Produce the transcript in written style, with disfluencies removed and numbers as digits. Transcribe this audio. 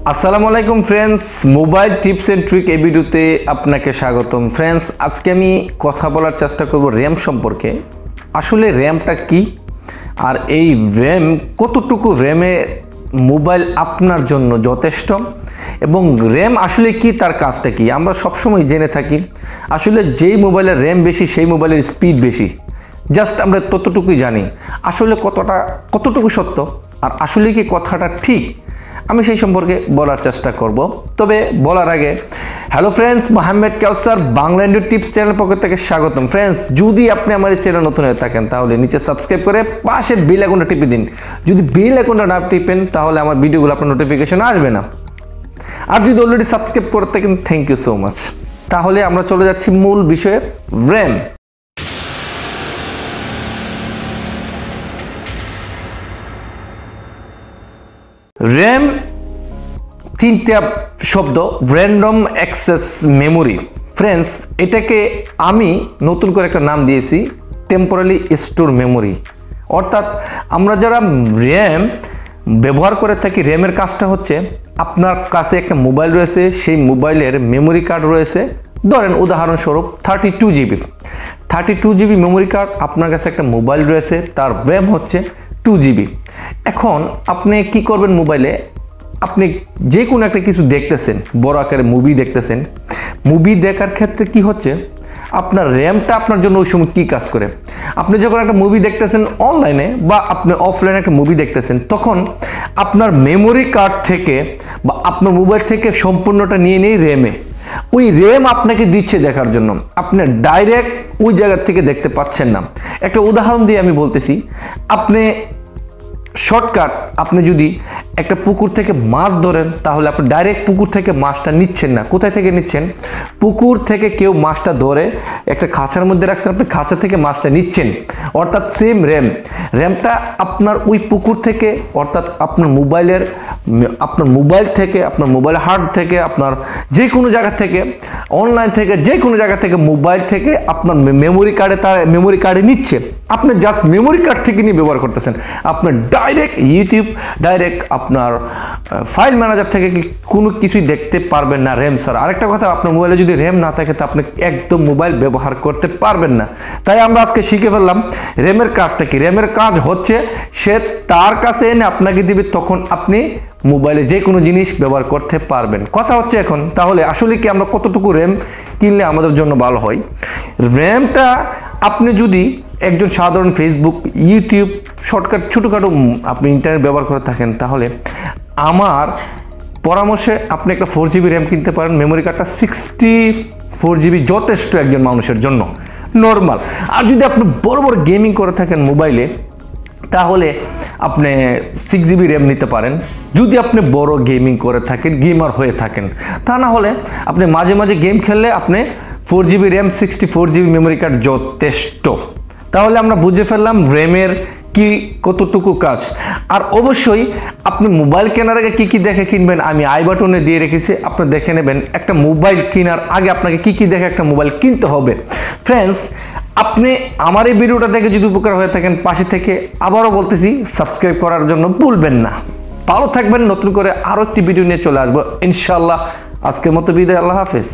আসসালামু আলাইকুম friends, mobile tips and trick এই ভিডিওতে আপনাকে স্বাগতম। ফ্রেন্ডস, আজকে আমি কথা বলার চেষ্টা করব র্যাম সম্পর্কে। আসলে র্যামটা কি, আর এই র্যাম কতটুকু র্যামে মোবাইল আপনার জন্য যথেষ্ট, এবং র্যাম আসলে কি, তার কাজটা কি। আমরা সবসময় জেনে থাকি আসলে যেই মোবাইলের র্যাম বেশি সেই মোবাইলের স্পিড বেশি, জাস্ট আমরা ততটুকুই জানি। আসলে কতটুকু সত্য আর আসলে কি কথাটা ঠিক, আমি সেই সম্পর্কে বলার চেষ্টা করব। তবে বলার আগে, হ্যালো ফ্রেন্ডস, মোহাম্মদ কাউসার বাংলা ইন্ডিয়া টিপস চ্যানেল পক্ষ থেকে স্বাগতম। ফ্রেন্ডস, যদি আপনি আমার এই চ্যানেল নতুন হয়ে থাকেন তাহলে নিচে সাবস্ক্রাইব করে পাশের বেল আইকনটা টিপে দিন। যদি বেল আইকনটা না টিপেন তাহলে আমার ভিডিওগুলো আপনার নোটিফিকেশন আসবে না। আর যদি অলরেডি সাবস্ক্রাইব করে থাকেন, থ্যাংক ইউ সো মাচ। তাহলে আমরা চলে যাচ্ছি মূল বিষয়ে, র্যাম। র্যাম তিনটা শব্দ, র্যান্ডম অ্যাক্সেস মেমোরি। ফ্রেন্ডস, এটাকে আমি নতুন করে একটা নাম দিয়েছি, টেম্পোরারি স্টোর মেমোরি। অর্থাৎ আমরা যারা র্যাম ব্যবহার করে থাকি, র্যামের কাজটা হচ্ছে আপনার কাছে একটা মোবাইল রয়েছে, সেই মোবাইলের মেমোরি কার্ড রয়েছে, ধরেন উদাহরণস্বরূপ 32 জিবি মেমোরি কার্ড। আপনার কাছে একটা মোবাইল রয়েছে, তার র্যাম হচ্ছে 2 জিবি। এখন আপনি কি করবেন, মোবাইলে আপনি যে কোনো একটা কিছু দেখতেছেন, বড় আকারে মুভি দেখতেছেন। মুভি দেখার ক্ষেত্রে কি হচ্ছে, আপনার র্যামটা আপনার জন্য ওই সময় কী কাজ করে। আপনি যখন একটা মুভি দেখতেছেন অনলাইনে বা আপনি অফলাইনে একটা মুভি দেখতেছেন, তখন আপনার মেমোরি কার্ড থেকে বা আপনার মোবাইল থেকে সম্পূর্ণটা নিয়ে নেই র্যামে। ওই র্যাম আপনাকে দিচ্ছে দেখার জন্য, আপনি ডাইরেক্ট ওই জায়গা থেকে দেখতে পাচ্ছেন না। একটা উদাহরণ দিয়ে আমি বলতেছি, আপনি শর্টকাট, আপনি যদি একটা পুকুর থেকে মাছ ধরেন তাহলে আপনি ডাইরেক্ট পুকুর থেকে মাছটা নিচ্ছেন না। কোথায় থেকে নিচ্ছেন? পুকুর থেকে কেউ মাছটা ধরে একটা খাঁচার মধ্যে রাখছেন, আপনি খাঁচা থেকে মাছটা নিচ্ছেন। অর্থাৎ সেম র্যামটা আপনার ওই পুকুর থেকে, অর্থাৎ আপনার মোবাইল থেকে, আপনার মোবাইল হার্ড থেকে, আপনার যে কোনো জায়গা থেকে, অনলাইন থেকে, যে কোনো জায়গা থেকে, মোবাইল থেকে আপনার মেমোরি কার্ডে নিচ্ছে। আপনি জাস্ট মেমোরি কার্ড থেকে নিয়ে ব্যবহার করতেছেন। আপনার ডাইরেক্ট ইউটিউব, ডাইরেক্ট আপনার ফাইল ম্যানেজার থেকে কোনো কিছুই দেখতে পারবেন না র্যাম ছাড়া। আরেকটা কথা, আপনার মোবাইলে যদি র্যাম না থাকে তো আপনি একদম মোবাইল ব্যবহার করতে পারবেন না। তাই আমরা আজকে শিখে ফেললাম র্যামের কাজটা কি। র্যামের কাজ হচ্ছে সে তার কাছে এনে আপনাকে দিবে, তখন আপনি মোবাইলে যে কোনো জিনিস ব্যবহার করতে পারবেন। কথা হচ্ছে এখন, তাহলে আসলে কি আমরা কতটুকু র্যাম কিনলে আমাদের জন্য ভালো হয়? র্যামটা আপনি যদি একজন সাধারণ ফেসবুক, ইউটিউব, শর্টকাট, ছোটোখাটো আপনি ইন্টারনেট ব্যবহার করে থাকেন, তাহলে আমার পরামর্শে আপনি একটা 4 জিবি র্যাম কিনতে পারেন। মেমোরি কার্ডটা 64 জিবি যথেষ্ট একজন মানুষের জন্য, নর্মাল। আর যদি আপনি বড় বড় গেমিং করে থাকেন মোবাইলে, তাহলে আপনি 6 জিবি র্যাম নিতে পারেন, যদি আপনি বড় গেমিং করে থাকেন, গেমার হয়ে থাকেন। তা না হলে আপনি মাঝে মাঝে গেম খেললে আপনি 4 GB RAM, 64 GB memory card যথেষ্ট। তাহলে আমরা বুঝে ফেললাম র্যামের কি কতটুকু কাজ। আর অবশ্যই আপনি মোবাইল কেনার আগে কি দেখে কিনবেন আমি আই বাটনে দিয়ে রেখেছি, আপনি দেখে নেবেন। একটা মোবাইল কেনার আগে আপনাকে কি দেখে একটা মোবাইল কিনতে হবে। ফ্রেন্ডস, আপনি আমার এই ভিডিওটা দেখে যদি উপকার হয়ে থাকেন, পাশে থেকে আবারও বলতেছি সাবস্ক্রাইব করার জন্য ভুলবেন না। ভালো থাকবেন, নতুন করে আরও একটি ভিডিও নিয়ে চলে আসবো ইনশাল্লাহ। আজকের মতো বিদায়, আল্লাহ হাফেজ।